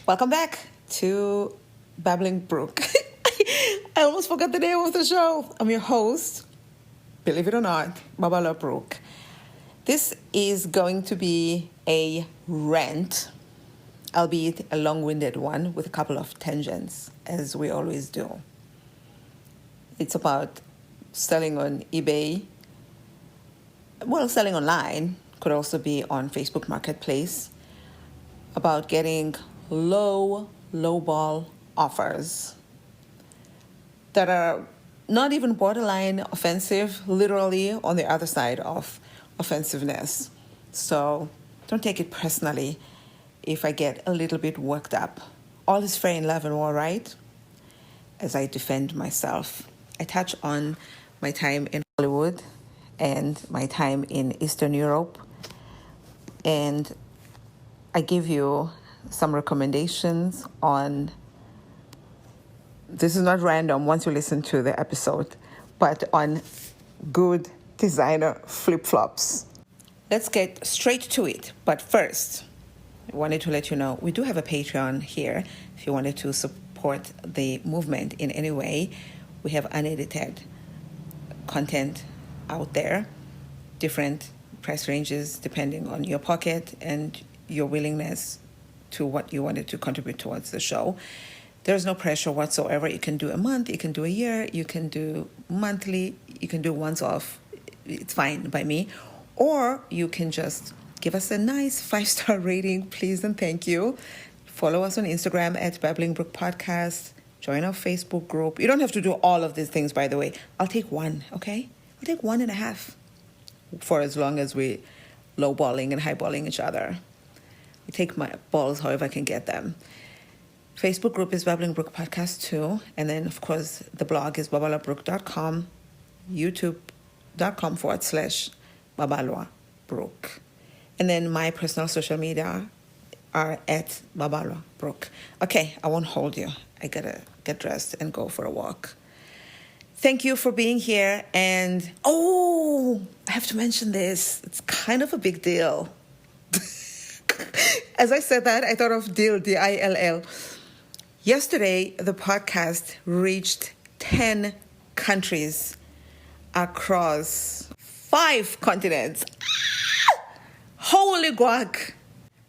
Welcome back to Babbling Brook. I almost forgot the name of the show. I'm your host, believe it or not, lowballed Brook. This is going to be a rant, albeit a long-winded one with a couple of tangents, as we always do. It's about selling on eBay. Well, selling online could also be on Facebook Marketplace. About getting lowball offers that are not even borderline offensive, literally on the other side of offensiveness. So don't take it personally if I get a little bit worked up. All is fair in love and war, right? As I defend myself. I touch on my time in Hollywood and my time in Eastern Europe. And I give you some recommendations on, this is not random once you listen to the episode, but on good designer flip-flops. Let's get straight to it. But first, I wanted to let you know, we do have a Patreon here. If you wanted to support the movement in any way, we have unedited content out there, different price ranges depending on your pocket and your willingness to what you wanted to contribute towards the show. There's no pressure whatsoever. You can do a month, you can do a year, you can do monthly, you can do once off. It's fine by me. Or you can just give us a nice 5-star rating, please and thank you. Follow us on Instagram at Babbling Brook Podcast. Join our Facebook group. You don't have to do all of these things, by the way. I'll take one, okay? I'll take 1.5 for as long as we lowballing and highballing each other. I take my balls however I can get them. Facebook group is Babbling Brook Podcast too. And then, of course, the blog is lowballed.com, youtube.com/lowballed Brook. And then my personal social media are at lowballed Brook. Okay, I won't hold you. I gotta get dressed and go for a walk. Thank you for being here. And, I have to mention this. It's kind of a big deal. As I said that, I thought of deal, D-I-L-L. Yesterday, the podcast reached 10 countries across 5 continents. Holy guac!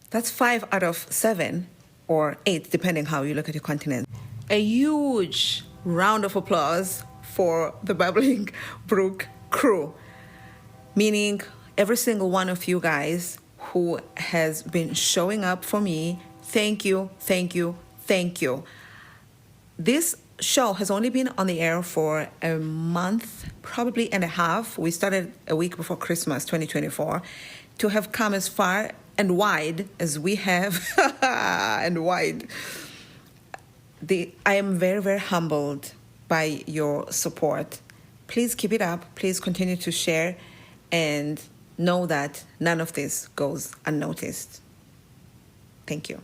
That's 5 out of 7 or 8, depending how you look at your continent. A huge round of applause for the Babbling Brook crew, meaning every single one of you guys who has been showing up for me. Thank you, thank you, thank you. This show has only been on the air for a month, probably and a half. We started a week before Christmas 2024. To have come as far and wide as we have, and wide, I am very, very humbled by your support. Please keep it up. Please continue to share and know that none of this goes unnoticed. Thank you.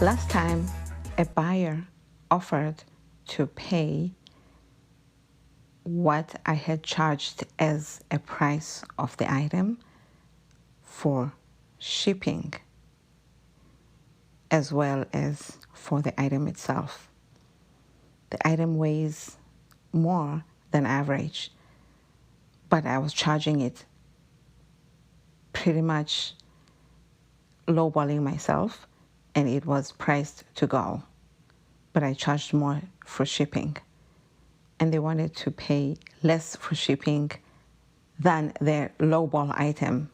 Last time, a buyer offered to pay what I had charged as a price of the item for shipping, as well as for the item itself. The item weighs more than average, but I was charging it pretty much lowballing myself, and it was priced to go, but I charged more for shipping, and they wanted to pay less for shipping than their lowball item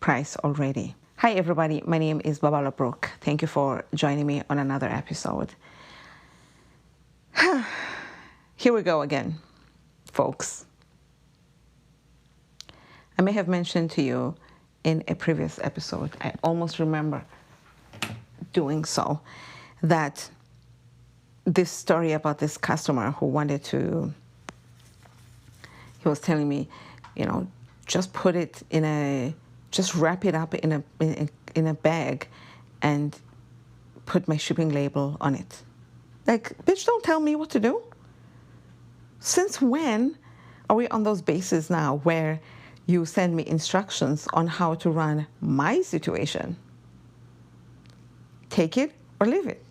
price already. Hi everybody, my name is lowballed Brook. Thank you for joining me on another episode. Here we go again, folks. I may have mentioned to you in a previous episode, I almost remember doing so, that this story about this customer who wanted to he was telling me, just put it just wrap it up in a bag and put my shipping label on it. Like, bitch, don't tell me what to do. Since when are we on those bases now where you send me instructions on how to run my situation? Take it or leave it.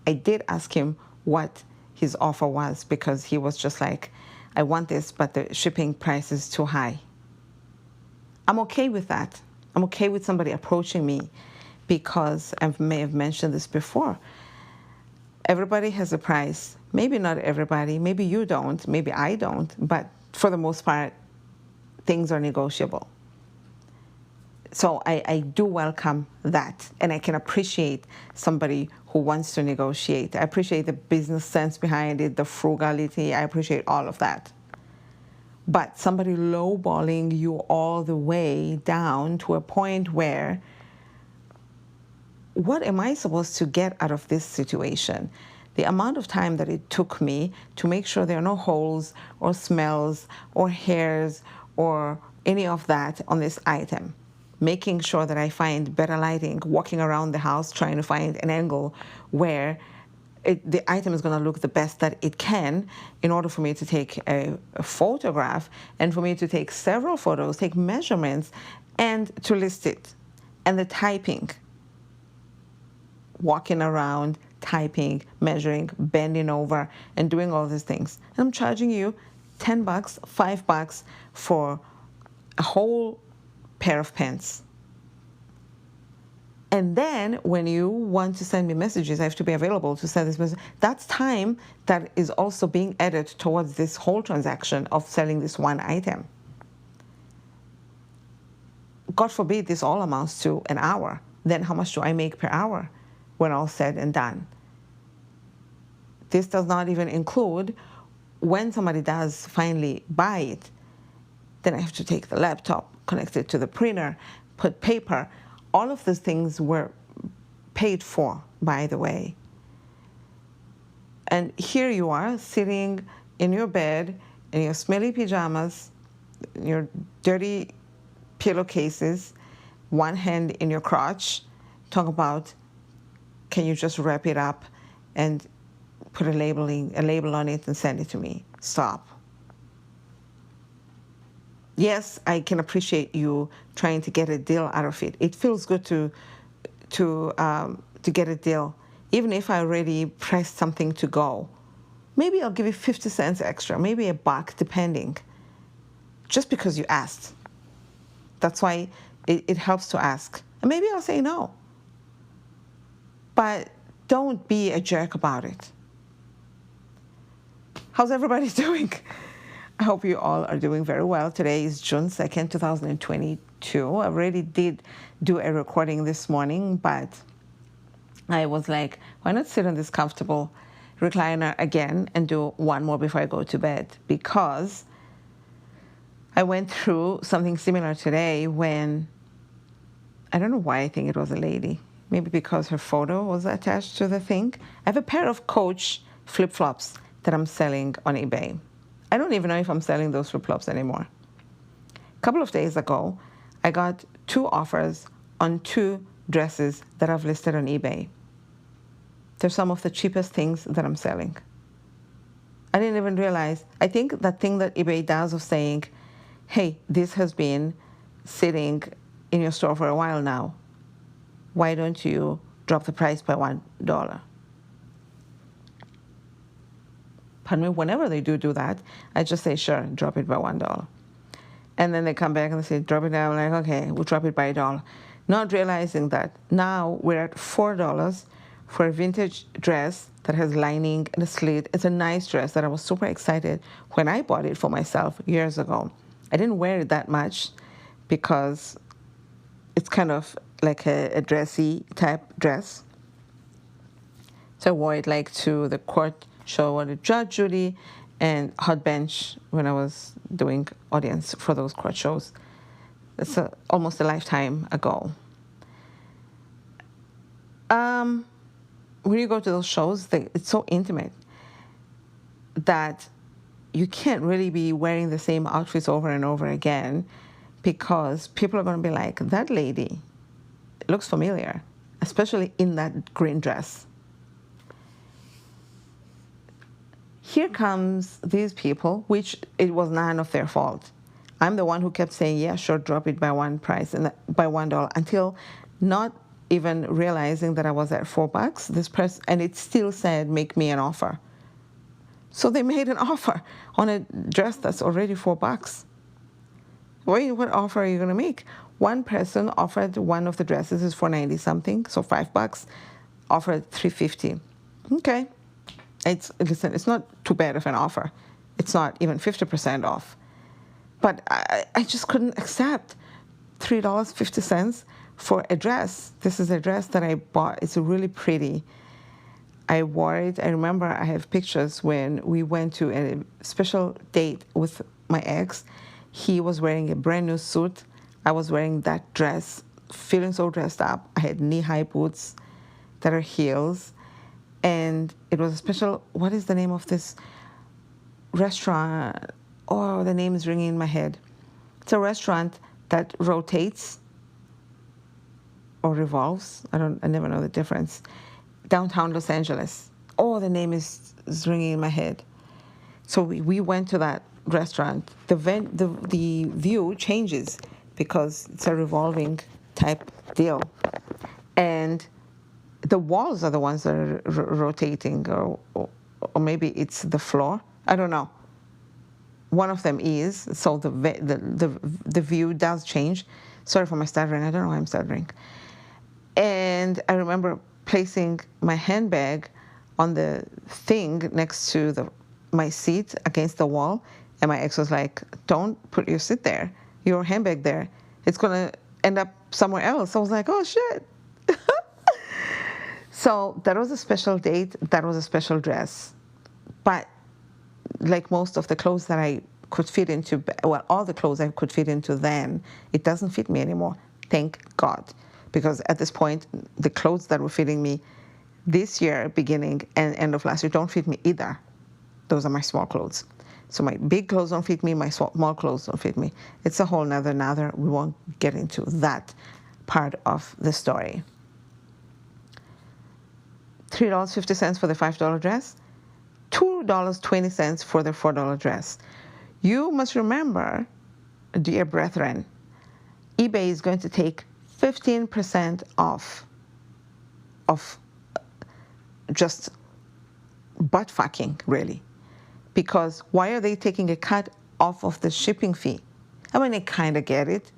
I did ask him what his offer was because he was just like, I want this, but the shipping price is too high. I'm okay with that. I'm okay with somebody approaching me because I may have mentioned this before. Everybody has a price. Maybe not everybody. Maybe you don't. Maybe I don't. But for the most part, things are negotiable. So I do welcome that. And I can appreciate somebody who wants to negotiate. I appreciate the business sense behind it, the frugality. I appreciate all of that. But somebody lowballing you all the way down to a point where, what am I supposed to get out of this situation? The amount of time that it took me to make sure there are no holes or smells or hairs or any of that on this item. Making sure that I find better lighting, walking around the house trying to find an angle where the item is going to look the best that it can in order for me to take a photograph and for me to take several photos, take measurements, and to list it. And the typing. Walking around, typing, measuring, bending over, and doing all these things. And I'm charging you $10, $5 for a whole pair of pens. And then when you want to send me messages, I have to be available to send this message. That's time that is also being added towards this whole transaction of selling this one item. God forbid this all amounts to an hour. Then how much do I make per hour when all said and done? This does not even include when somebody does finally buy it. Then I have to take the laptop, connect it to the printer, put paper. All of these things were paid for, by the way. And here you are sitting in your bed in your smelly pajamas, your dirty pillowcases, one hand in your crotch, talk about, can you just wrap it up and put a label on it and send it to me? Stop. Yes, I can appreciate you trying to get a deal out of it. It feels good to get a deal, even if I already pressed something to go. Maybe I'll give you 50 cents extra, maybe $1, depending, just because you asked. That's why it helps to ask. And maybe I'll say no. But don't be a jerk about it. How's everybody doing? I hope you all are doing very well. Today is June 2nd, 2022. I already did do a recording this morning, but I was like, why not sit on this comfortable recliner again and do one more before I go to bed? Because I went through something similar today when, I don't know why I think it was a lady. Maybe because her photo was attached to the thing. I have a pair of Coach flip-flops that I'm selling on eBay. I don't even know if I'm selling those flip-flops anymore. A couple of days ago, I got 2 offers on 2 dresses that I've listed on eBay. They're some of the cheapest things that I'm selling. I didn't even realize. I think that thing that eBay does of saying, hey, this has been sitting in your store for a while now. Why don't you drop the price by $1? Pardon me, whenever they do that, I just say, sure, drop it by $1. And then they come back and they say, drop it down. I'm like, okay, we'll drop it by $1. Not realizing that now we're at $4 for a vintage dress that has lining and a slit. It's a nice dress that I was super excited when I bought it for myself years ago. I didn't wear it that much because it's kind of like a dressy type dress. So I wore it like to the court show at Judge Judy and Hot Bench when I was doing audience for those court shows. It's almost a lifetime ago. When you go to those shows, it's so intimate that you can't really be wearing the same outfits over and over again, because people are going to be like, that lady looks familiar, especially in that green dress. Here comes these people, which it was none of their fault. I'm the one who kept saying, yeah, sure, drop it by one price and by $1, until not even realizing that I was at $4. This person, and it still said, make me an offer. So they made an offer on a dress that's already $4. What offer are you going to make? One person offered one of the dresses is $4.90 something, so $5. Offered $3.50. Okay. Listen, it's not too bad of an offer. It's not even 50% off. But I just couldn't accept $3.50 for a dress. This is a dress that I bought. It's really pretty. I wore it. I remember I have pictures when we went to a special date with my ex. He was wearing a brand new suit. I was wearing that dress, feeling so dressed up. I had knee-high boots that are heels. And it was a special, what is the name of this restaurant? Oh, the name is ringing in my head. It's a restaurant that rotates or revolves. I never know the difference. Downtown Los Angeles. Oh, the name is ringing in my head. So we went to that restaurant. The view changes because it's a revolving type deal. And the walls are the ones that are rotating, or maybe it's the floor. I don't know. One of them is, so the view does change. Sorry for my stuttering. I don't know why I'm stuttering. And I remember placing my handbag on the thing next to my seat against the wall, and my ex was like, "Don't put your seat there, your handbag there. It's gonna end up somewhere else." I was like, "Oh shit." So that was a special date. That was a special dress. But like most of the clothes that I could fit into, well, all the clothes I could fit into then, it doesn't fit me anymore. Thank God. Because at this point, the clothes that were fitting me this year, beginning and end of last year, don't fit me either. Those are my small clothes. So my big clothes don't fit me, my small clothes don't fit me. It's a whole nother. We won't get into that part of the story. $3.50 for the $5 dress, $2.20 for the $4 dress. You must remember, dear brethren, eBay is going to take 15% off of just butt fucking, really. Because why are they taking a cut off of the shipping fee? I mean, I kind of get it.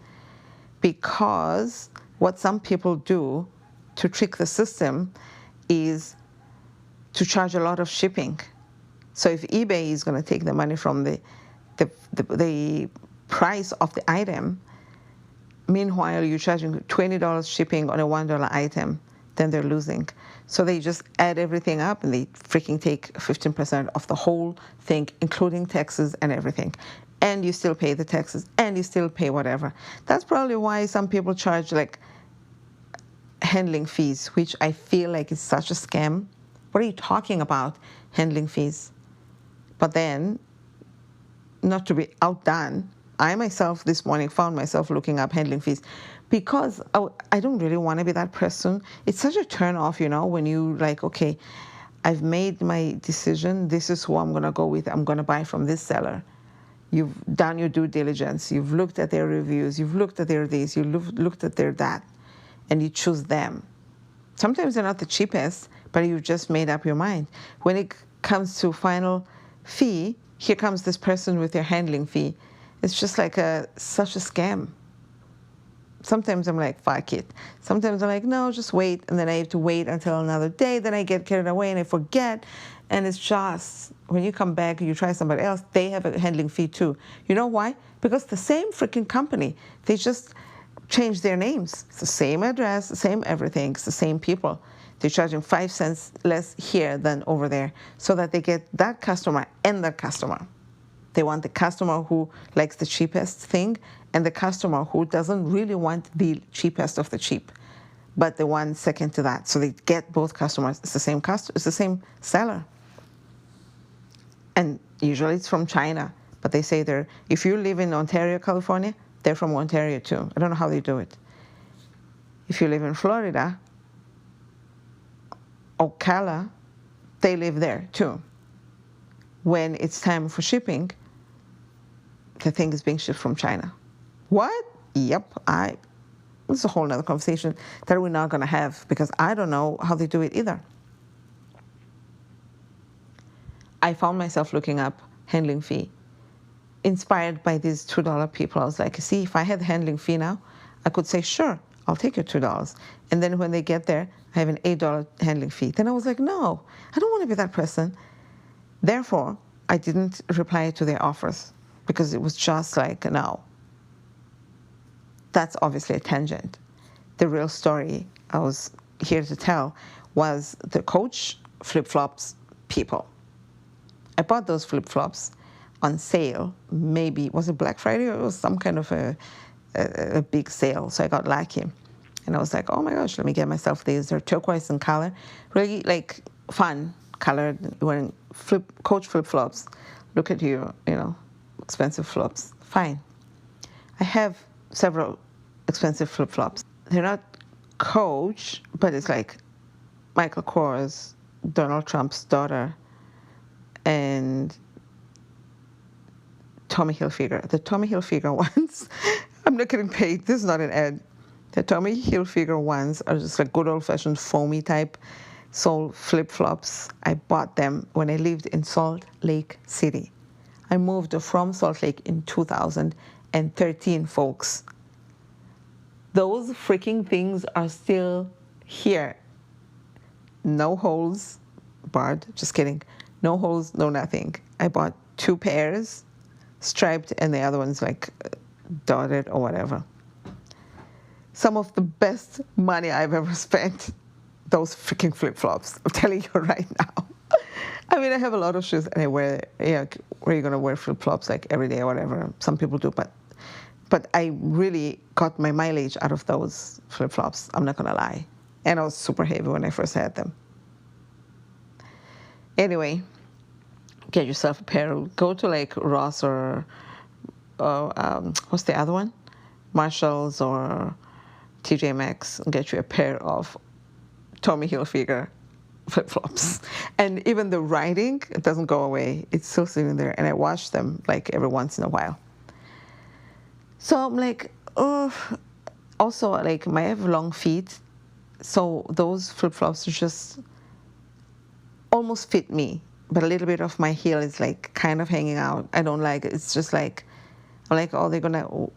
Because what some people do to trick the system is to charge a lot of shipping. So if eBay is going to take the money from the price of the item, meanwhile you're charging $20 shipping on a $1 item, then they're losing. So they just add everything up and they freaking take 15% of the whole thing, including taxes and everything. And you still pay the taxes and you still pay whatever. That's probably why some people charge like handling fees, which I feel like is such a scam. What are you talking about, handling fees? But then, not to be outdone, I myself this morning found myself looking up handling fees because I don't really want to be that person. It's such a turn off, when you like, okay, I've made my decision. This is who I'm going to go with. I'm going to buy from this seller. You've done your due diligence. You've looked at their reviews. You've looked at their this. You've looked at their that. And you choose them. Sometimes they're not the cheapest, but you've just made up your mind. When it comes to final fee, here comes this person with their handling fee. It's just like such a scam. Sometimes I'm like, fuck it. Sometimes I'm like, no, just wait. And then I have to wait until another day. Then I get carried away and I forget. And it's just, when you come back and you try somebody else, they have a handling fee too. You know why? Because the same freaking company, they just change their names. It's the same address, the same everything. It's the same people. They're charging 5 cents less here than over there so that they get that customer and that customer. They want the customer who likes the cheapest thing and the customer who doesn't really want the cheapest of the cheap, but the one second to that. So they get both customers. It's the same it's the same seller. And Usually it's from China, but they say if you live in Ontario, California, they're from Ontario too. I don't know how they do it. If you live in Florida, Ocala, they live there too. When it's time for shipping, the thing is being shipped from China. What? Yep. It's a whole nother conversation that we're not going to have because I don't know how they do it either. I found myself looking up handling fee, inspired by these $2 people. I was like, see, if I had handling fee now, I could say, sure, I'll take your $2. And then when they get there, I have an $8 handling fee. Then I was like, no, I don't want to be that person. Therefore, I didn't reply to their offers because it was just like, no. That's obviously a tangent. The real story I was here to tell was the Coach flip-flops people. I bought those flip-flops on sale. Maybe, was it Black Friday or it was some kind of a big sale, so I got lucky. And I was like, oh my gosh, let me get myself these. They're turquoise in color, really like fun colored, wearing Coach flip-flops. Look at you, expensive flops. Fine. I have several expensive flip-flops. They're not Coach, but it's like Michael Kors, Donald Trump's daughter, and Tommy Hilfiger. The Tommy Hilfiger ones, I'm not getting paid. This is not an ad. The Tommy Hilfiger ones are just like good old-fashioned foamy type sole flip-flops. I bought them when I lived in Salt Lake City. I moved from Salt Lake in 2013, folks. Those freaking things are still here. No holes barred, just kidding. No holes, no nothing. I bought 2 pairs, striped, and the other one's like dotted or whatever. Some of the best money I've ever spent, those freaking flip-flops. I'm telling you right now. I mean, I have a lot of shoes and I wear, where you're going to wear flip-flops like every day or whatever. Some people do, but I really got my mileage out of those flip-flops. I'm not going to lie. And I was super heavy when I first had them. Anyway, get yourself a pair. Go to like Ross or what's the other one? Marshalls or TJ Maxx and get you a pair of Tommy Hilfiger flip-flops. And even the writing, it doesn't go away. It's still sitting there. And I wash them like every once in a while. So I'm like, oh. Also, like, I have long feet. So those flip-flops just almost fit me. But a little bit of my heel is like kind of hanging out. I don't like it. It's just like, I'm like, oh, they're going to...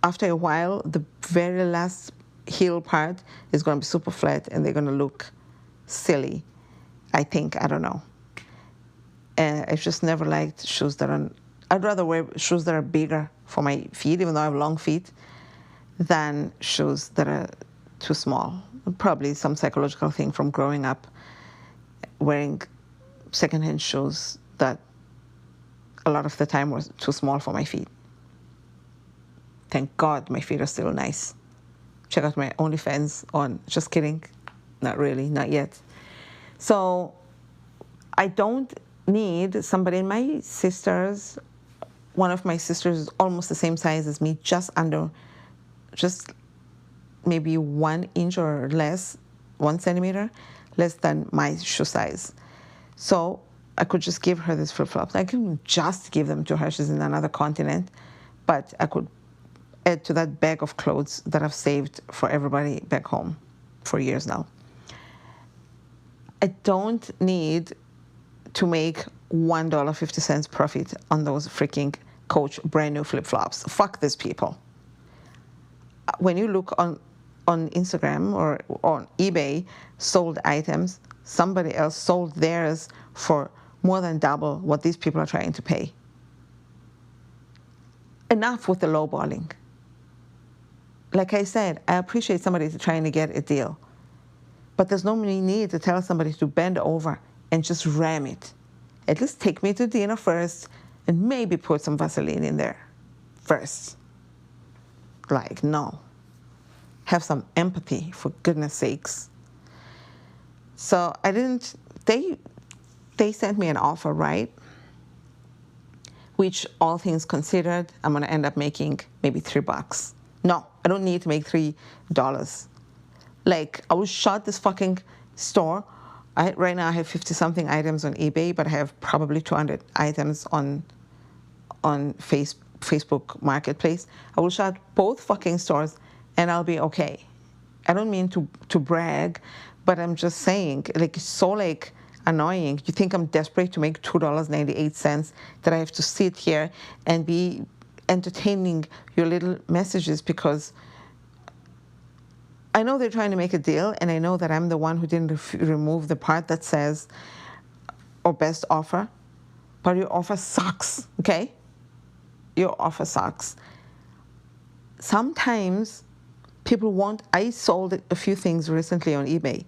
After a while, the very last heel part is going to be super flat and they're going to look silly, I think. I don't know. And I've just never liked shoes that are... I'd rather wear shoes that are bigger for my feet, even though I have long feet, than shoes that are too small. Probably some psychological thing from growing up wearing secondhand shoes that a lot of the time were too small for my feet. Thank God my feet are still nice. Check out my OnlyFans on, just kidding, not really, not yet. So I don't need somebody. My sisters, one of my sisters is almost the same size as me, just maybe 1 inch or less, 1 centimeter, less than my shoe size. So I could just give her these flip-flops. I can just give them to her. She's in another continent. But I could add to that bag of clothes that I've saved for everybody back home for years now. I don't need to make $1.50 profit on those freaking Coach brand new flip-flops. Fuck these people. When you look on Instagram or on eBay, sold items, somebody else sold theirs for more than double what these people are trying to pay. Enough with the lowballing. Like I said, I appreciate somebody trying to get a deal. But there's no need to tell somebody to bend over and just ram it. At least take me to dinner first and maybe put some Vaseline in there first. Like, no. Have some empathy, for goodness sakes. So they they sent me an offer, right? Which, all things considered, I'm going to end up making maybe $3. No, I don't need to make $3. Like, I will shut this fucking store. Right now I have 50-something items on eBay, but I have probably 200 items on Facebook Marketplace. I will shut both fucking stores, and I'll be okay. I don't mean to brag, but I'm just saying, like, it's so, like, annoying. You think I'm desperate to make $2.98 that I have to sit here and be entertaining your little messages because I know they're trying to make a deal, and I know that I'm the one who didn't remove the part that says, or best offer, but your offer sucks, okay? Your offer sucks. Sometimes people want, I sold a few things recently on eBay.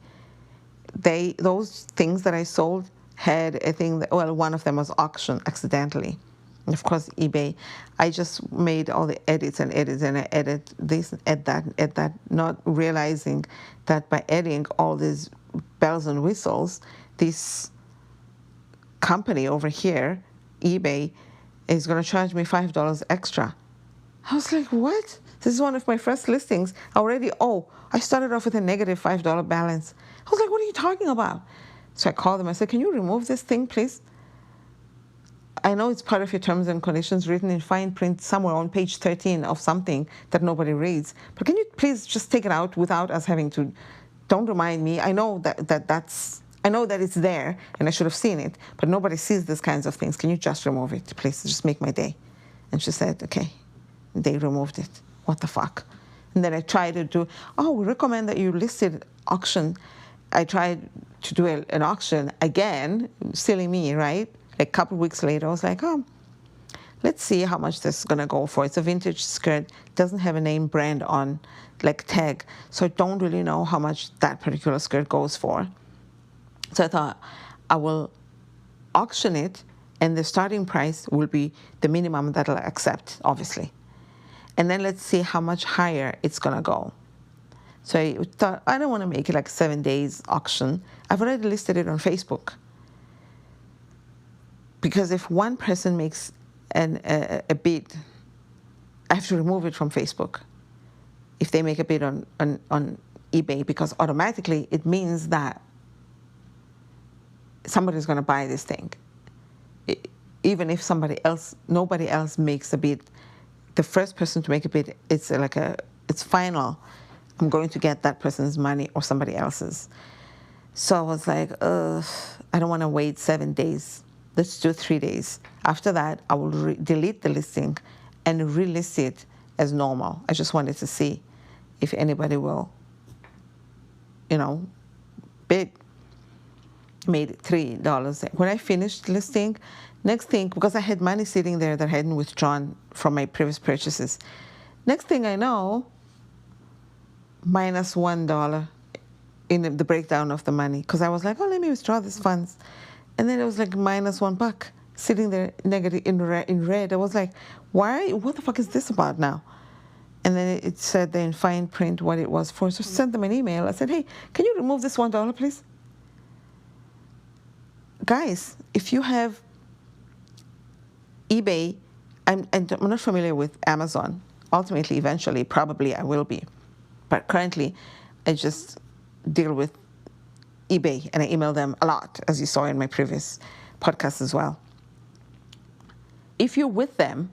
Those things that I sold had a thing that, well, one of them was auction accidentally. And of course, eBay, I just made all the edits, and I edit this, add that, not realizing that by adding all these bells and whistles, this company over here, eBay, is going to charge me $5 extra. I was like, what? This is one of my first listings. I started off with a negative $5 balance. I was like, what are you talking about? So I called them. I said, can you remove this thing, please? I know it's part of your terms and conditions written in fine print somewhere on page 13 of something that nobody reads. But can you please just take it out without us having to? Don't remind me. I know I know that it's there and I should have seen it, but nobody sees these kinds of things. Can you just remove it, please? Just make my day. And she said, okay. They removed it. What the fuck? And then I tried to do, we recommend that you listed auction. I tried to do an auction again, silly me, right? Like a couple of weeks later, I was like, let's see how much this is going to go for. It's a vintage skirt, doesn't have a name brand on, like tag, so I don't really know how much that particular skirt goes for. So I thought I will auction it, and the starting price will be the minimum that I'll accept, obviously. And then let's see how much higher it's going to go. So I thought, I don't want to make it like 7 days auction. I've already listed it on Facebook. Because if one person makes a bid, I have to remove it from Facebook. If they make a bid on eBay, because automatically it means that somebody's going to buy this thing. Even if nobody else makes a bid, the first person to make a bid, it's final. I'm going to get that person's money or somebody else's. So I was like, I don't want to wait 7 days. Let's do 3 days. After that, I will delete the listing and relist it as normal. I just wanted to see if anybody will, bid. Made $3. When I finished listing, next thing, because I had money sitting there that I hadn't withdrawn from my previous purchases, next thing I know, minus $1 in the breakdown of the money. Because I was like, let me withdraw these funds. And then it was like minus $1 sitting there negative in red. I was like, why? What the fuck is this about now? And then it said in fine print what it was for. So I sent them an email. I said, hey, can you remove this $1, please? Guys, if you have eBay, I'm not familiar with Amazon. Ultimately, eventually, probably I will be. But currently, I just deal with eBay, and I email them a lot, as you saw in my previous podcast as well. If you're with them,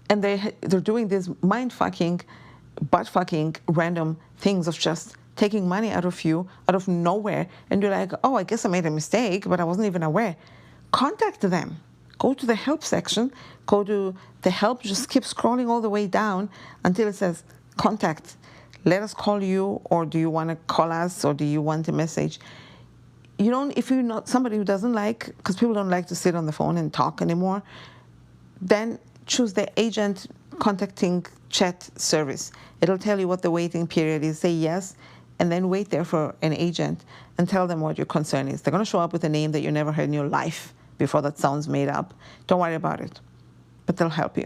and they're doing these mind-fucking, butt-fucking, random things of just taking money out of you, out of nowhere, and you're like, I guess I made a mistake, but I wasn't even aware. Contact them. Go to the help section. Go to the help. Just keep scrolling all the way down until it says contact. Let us call you, or do you want to call us, or do you want a message? If you're not somebody who doesn't like, because people don't like to sit on the phone and talk anymore, then choose the agent contacting chat service. It'll tell you what the waiting period is. Say yes, and then wait there for an agent and tell them what your concern is. They're going to show up with a name that you never heard in your life before. That sounds made up. Don't worry about it, but they'll help you.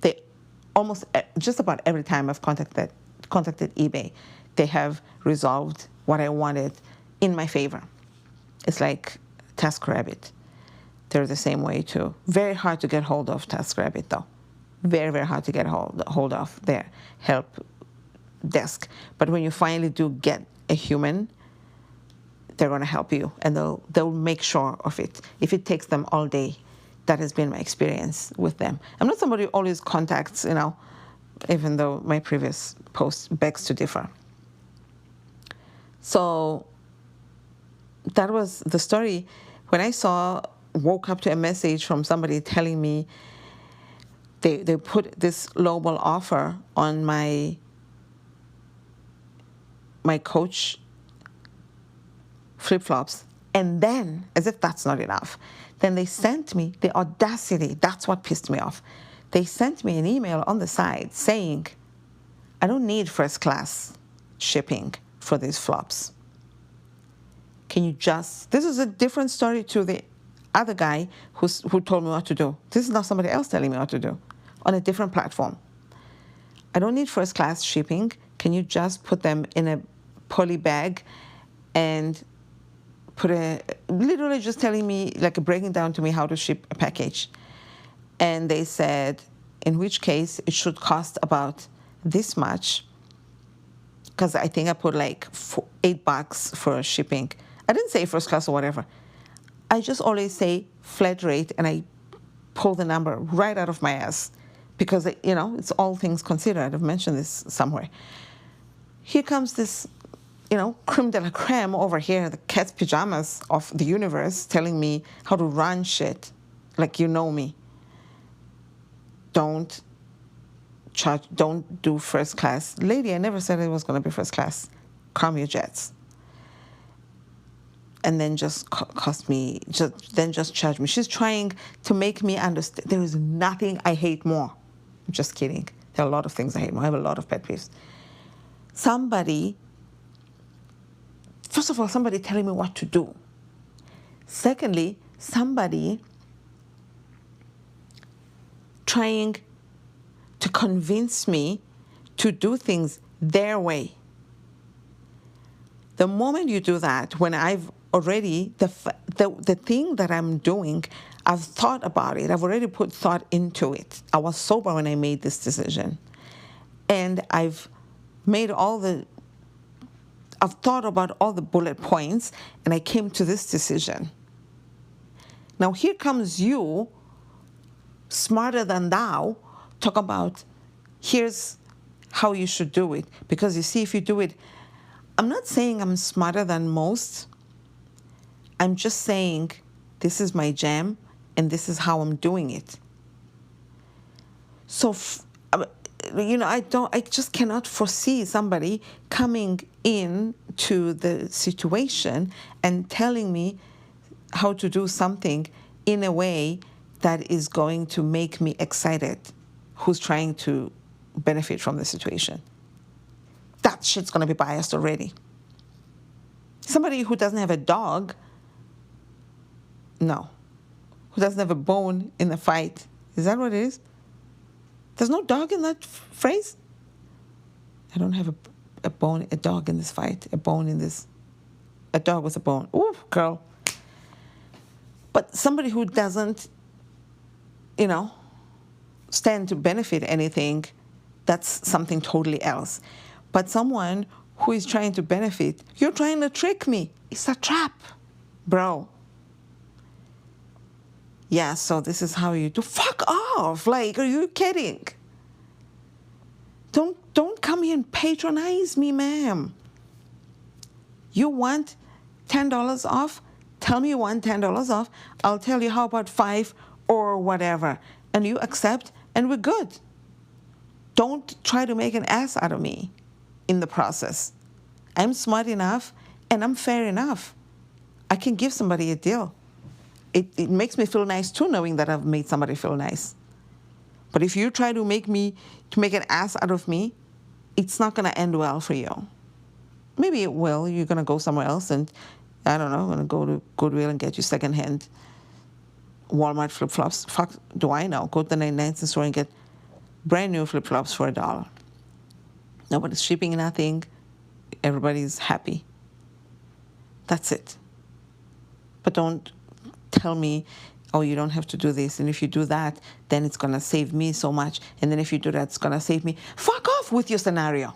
They just about every time I've contacted eBay, they have resolved what I wanted in my favor. It's like TaskRabbit. They're the same way too. Very hard to get hold of TaskRabbit though. Very, very hard to get hold of their help desk. But when you finally do get a human, they're going to help you, and they'll make sure of it. If it takes them all day, that has been my experience with them. I'm not somebody who always contacts, even though my previous post begs to differ. So that was the story. When I woke up to a message from somebody telling me they put this Lowball offer on my Coach flip-flops, and then, as if that's not enough, then they sent me the audacity. That's what pissed me off. They sent me an email on the side saying, I don't need first class shipping for these flops. This is a different story to the other guy who told me what to do. This is not somebody else telling me what to do on a different platform. I don't need first class shipping. Can you just put them in a poly bag and literally just telling me, breaking down to me how to ship a package. And they said, in which case it should cost about this much, because I think I put $8 for shipping. I didn't say first class or whatever. I just always say flat rate, and I pull the number right out of my ass, because it's all things considered. I've mentioned this somewhere. Here comes this creme de la creme over here, the cat's pajamas of the universe, telling me how to run shit. Me. Don't do first class. Lady, I never said it was going to be first class. Calm your jets. And then just charge me. She's trying to make me understand. There is nothing I hate more. I'm just kidding. There are a lot of things I hate more. I have a lot of pet peeves. First of all, somebody telling me what to do. Secondly, somebody trying to convince me to do things their way. The moment you do that, when I've already, the thing that I'm doing, I've thought about it. I've already put thought into it. I was sober when I made this decision. And I've thought about all the bullet points, and I came to this decision. Now here comes you, smarter than thou, talk about here's how you should do it. Because you see, if you do it, I'm not saying I'm smarter than most. I'm just saying this is my jam, and this is how I'm doing it. So, I just cannot foresee somebody coming in to the situation and telling me how to do something in a way that is going to make me excited, who's trying to benefit from the situation. That shit's going to be biased already. Somebody who doesn't have a dog, no. Who doesn't have a bone in the fight. Is that what it is? There's no dog in that phrase? I don't have a dog in this fight, a dog with a bone. Ooh, girl. But somebody who doesn't, stand to benefit anything, that's something totally else. But someone who is trying to benefit, you're trying to trick me. It's a trap, bro. Yeah, so this is how you do. Fuck off. Are you kidding? Don't come here and patronize me, ma'am. You want $10 off? Tell me you want $10 off. I'll tell you how about $5 or whatever. And you accept, and we're good. Don't try to make an ass out of me in the process. I'm smart enough, and I'm fair enough. I can give somebody a deal. It makes me feel nice too, knowing that I've made somebody feel nice. But if you try to make an ass out of me, it's not going to end well for you. Maybe it will. You're going to go somewhere else, and I don't know, going to go to Goodwill and get you secondhand Walmart flip-flops. Fuck, do I know? Go to the 99-cent store and get brand new flip-flops for $1. Nobody's shipping nothing. Everybody's happy. That's it. But don't tell me, oh, you don't have to do this, and if you do that, then it's going to save me so much, and then if you do that, it's going to save me. Fuck off with your scenario.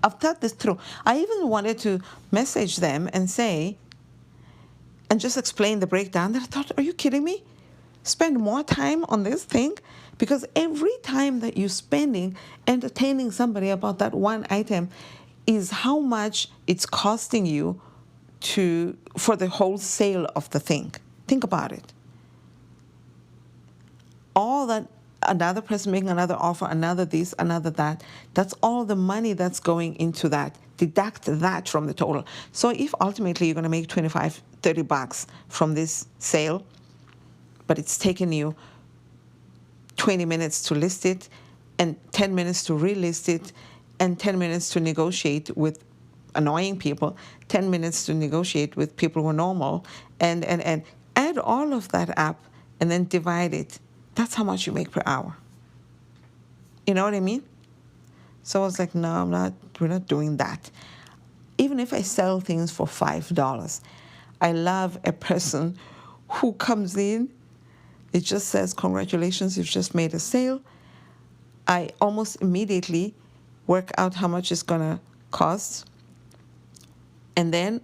I've thought this through. I even wanted to message them and say, and just explain the breakdown. That I thought, are you kidding me? Spend more time on this thing? Because every time that you're spending entertaining somebody about that one item is how much it's costing you for the whole sale of the thing. Think about it. All that, another person making another offer, another this, another that, that's all the money that's going into that. Deduct that from the total. So if ultimately you're going to make $25, $30 from this sale, but it's taken you 20 minutes to list it and 10 minutes to relist it and 10 minutes to negotiate with annoying people, 10 minutes to negotiate with people who are normal, and add all of that up and then divide it. That's how much you make per hour. You know what I mean? So I was like, no, we're not doing that. Even if I sell things for $5, I love a person who comes in, it just says, congratulations, you've just made a sale. I almost immediately work out how much it's going to cost. And then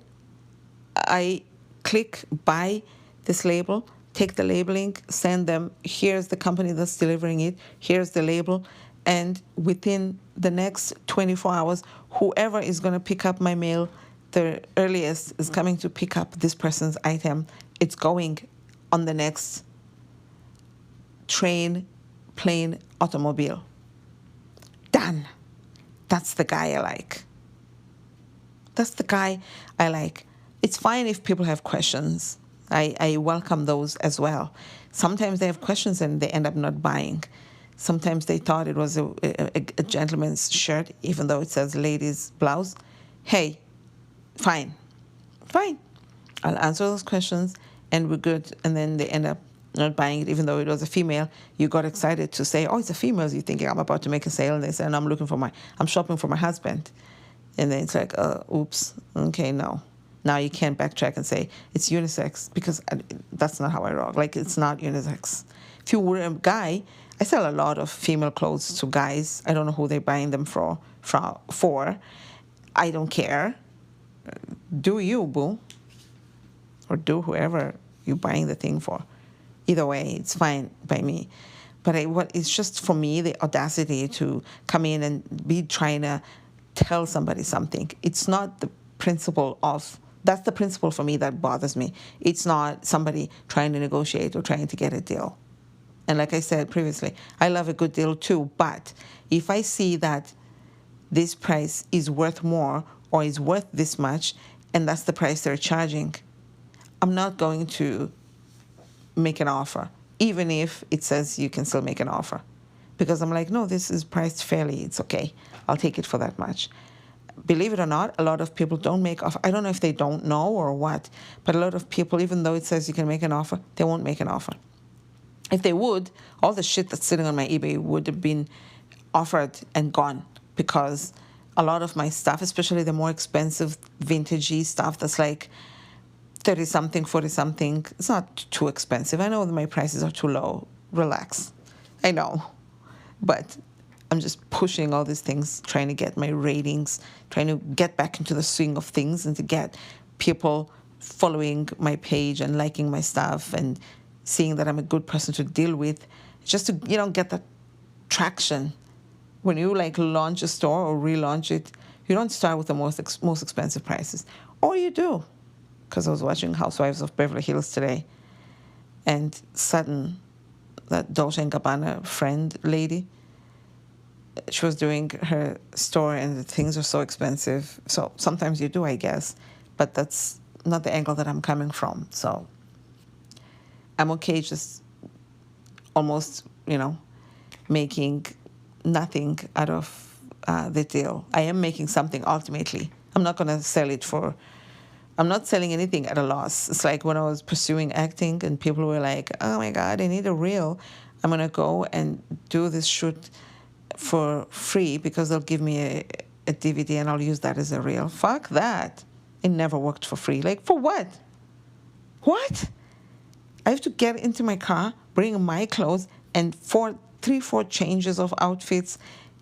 I click buy this label, take the labeling, send them, here's the company that's delivering it, here's the label, and within the next 24 hours, whoever is going to pick up my mail the earliest is coming to pick up this person's item. It's going on the next train, plane, automobile. Done. That's the guy I like. That's the guy I like. It's fine if people have questions. I welcome those as well. Sometimes they have questions and they end up not buying. Sometimes they thought it was a gentleman's shirt, even though it says ladies' blouse. Hey, fine. I'll answer those questions and we're good. And then they end up not buying it, even though it was a female. You got excited to say, oh, it's a female. You're thinking I'm about to make a sale. And they say, no, I'm shopping for my husband. And then it's like, oops, okay, no. Now you can't backtrack and say it's unisex, because that's not how I rock. Like, it's not unisex. If you were a guy, I sell a lot of female clothes to guys. I don't know who they're buying them for. I don't care. Do you, boo. Or do whoever you're buying the thing for. Either way, it's fine by me. But it's just, for me, the audacity to come in and be trying to tell somebody something. It's not the principle of, that's the principle for me that bothers me. It's not somebody trying to negotiate or trying to get a deal. And like I said previously, I love a good deal too, but if I see that this price is worth more or is worth this much, and that's the price they're charging, I'm not going to make an offer, even if it says you can still make an offer. Because I'm like, no, this is priced fairly. It's okay. I'll take it for that much. Believe it or not, a lot of people don't make offer. I don't know if they don't know or what, but a lot of people, even though it says you can make an offer, they won't make an offer. If they would, all the shit that's sitting on my eBay would have been offered and gone, because a lot of my stuff, especially the more expensive vintagey stuff that's like 30-something, 40-something, it's not too expensive. I know that my prices are too low. Relax. I know. But I'm just pushing all these things, trying to get my ratings, trying to get back into the swing of things and to get people following my page and liking my stuff and seeing that I'm a good person to deal with, just to, get that traction. When you launch a store or relaunch it, you don't start with the most expensive prices. Or you do. Because I was watching Housewives of Beverly Hills today, and Sutton, that Dolce & Gabbana friend lady, she was doing her store and the things are so expensive. So sometimes you do, I guess, but that's not the angle that I'm coming from. So I'm okay just almost, making nothing out of the deal. I am making something ultimately. I'm not going to sell it I'm not selling anything at a loss. It's like when I was pursuing acting and people were like, oh my God, I need a reel. I'm going to go and do this shoot for free because they'll give me a DVD and I'll use that as a reel. Fuck that. It never worked for free. Like, for what? What? I have to get into my car, bring my clothes, and 4 changes of outfits,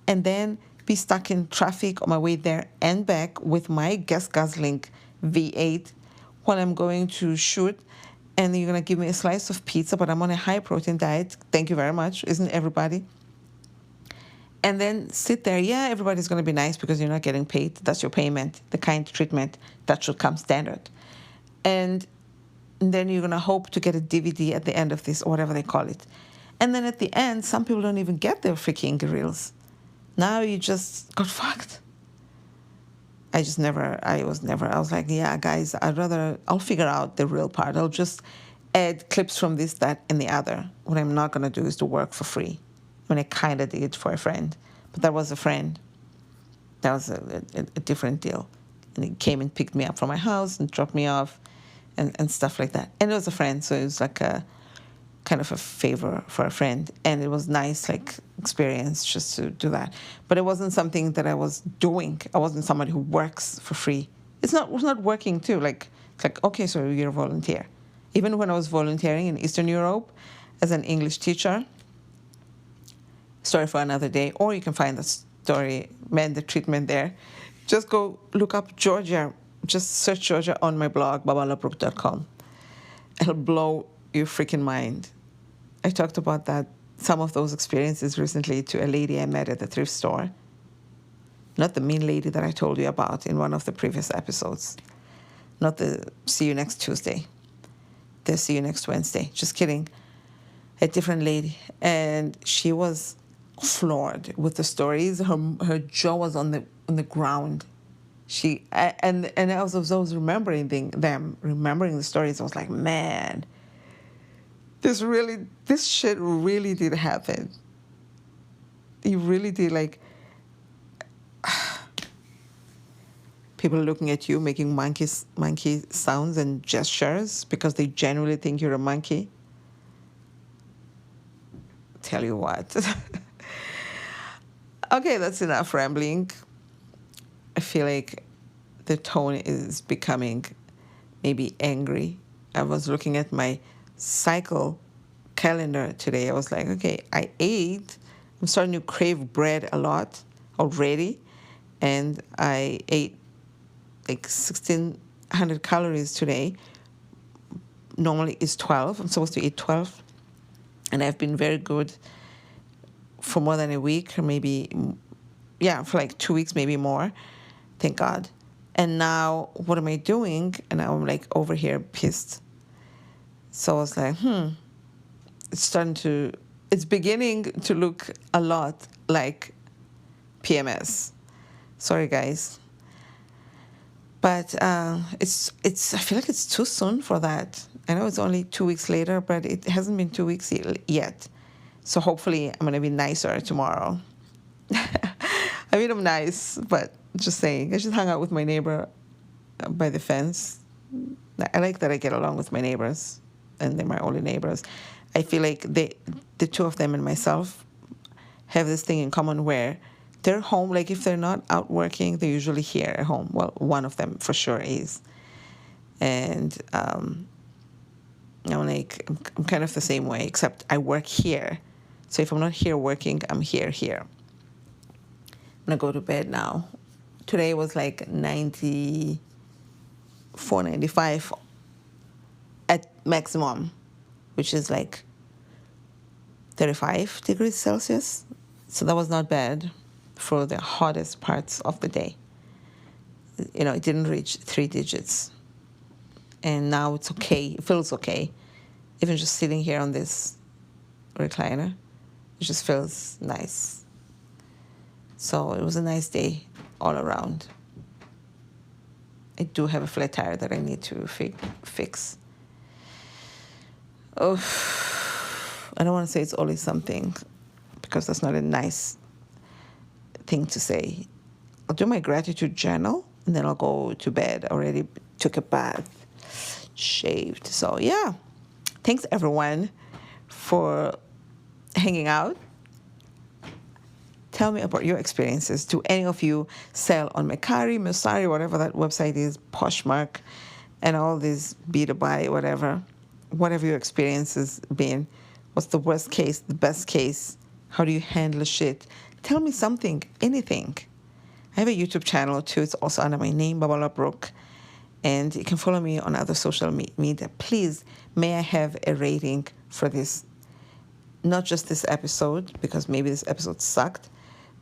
and then be stuck in traffic on my way there and back with my gas-guzzling V8 while I'm going to shoot. And you're going to give me a slice of pizza, but I'm on a high-protein diet. Thank you very much. Isn't everybody? And then sit there. Yeah, everybody's going to be nice because you're not getting paid. That's your payment, the kind treatment that should come standard. And then you're going to hope to get a DVD at the end of this, or whatever they call it. And then at the end, some people don't even get their freaking reels. Now you just got fucked. I was like, yeah, guys, I'll figure out the real part. I'll just add clips from this, that, and the other. What I'm not going to do is to work for free. I mean, I kind of did for a friend, but that was a friend. That was a different deal. And he came and picked me up from my house and dropped me off and stuff like that. And it was a friend, so it was like a kind of a favor for a friend. And it was nice, like, experience just to do that. But it wasn't something that I was doing. I wasn't somebody who works for free. It was not working, too. It's like, okay, so you're a volunteer. Even when I was volunteering in Eastern Europe as an English teacher, story for another day, or you can find the story, the treatment there. Just go look up Georgia. Just search Georgia on my blog, babalabrook.com. It'll blow your freaking mind. I talked about some of those experiences recently to a lady I met at the thrift store. Not the mean lady that I told you about in one of the previous episodes. Not the see you next Tuesday. The see you next Wednesday. Just kidding. A different lady. And she was floored with the stories. Her jaw was on the ground. And as I was remembering remembering the stories, I was like, man, this shit really did happen. It really did. Like, people looking at you making monkey sounds and gestures because they genuinely think you're a monkey. Tell you what. Okay, that's enough rambling. I feel like the tone is becoming maybe angry. I was looking at my cycle calendar today. I was like, okay, I ate. I'm starting to crave bread a lot already. And I ate like 1,600 calories today. Normally it's 12. I'm supposed to eat 12. And I've been very good for more than a week, or maybe, for like 2 weeks, maybe more. Thank God. And now, what am I doing? And now I'm like over here pissed. So I was like, it's beginning to look a lot like PMS. Sorry, guys. But I feel like it's too soon for that. I know it's only 2 weeks later, but it hasn't been 2 weeks yet. So hopefully I'm going to be nicer tomorrow. I mean, I'm nice, but just saying. I just hung out with my neighbor by the fence. I like that I get along with my neighbors, and they're my only neighbors. I feel like the two of them and myself have this thing in common where they're home. Like, if they're not out working, they're usually here at home. Well, one of them for sure is. And I'm kind of the same way, except I work here. So if I'm not here working, I'm here. I'm going to go to bed now. Today was like 94, 95 at maximum, which is like 35 degrees Celsius. So that was not bad for the hottest parts of the day. It didn't reach 3 digits. And now it's okay. It feels okay. Even just sitting here on this recliner, it just feels nice. So it was a nice day all around. I do have a flat tire that I need to fix. Oh, I don't want to say it's always something, because that's not a nice thing to say. I'll do my gratitude journal, and then I'll go to bed. I already took a bath, shaved. So, yeah. Thanks, everyone, for hanging out. Tell me about your experiences. Do any of you sell on Mercari, whatever that website is, Poshmark, and all this be to buy, whatever your experience has been. What's the worst case, the best case? How do you handle shit? Tell me something, anything. I have a YouTube channel too. It's also under my name, Babala Brooke. And you can follow me on other social media. Please, may I have a rating for this? Not just this episode, because maybe this episode sucked,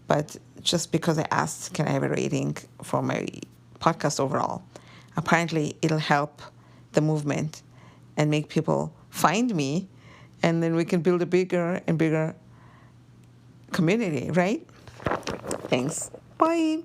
but just because I asked, can I have a rating for my podcast overall? Apparently, it'll help the movement and make people find me, and then we can build a bigger and bigger community, right? Thanks. Bye.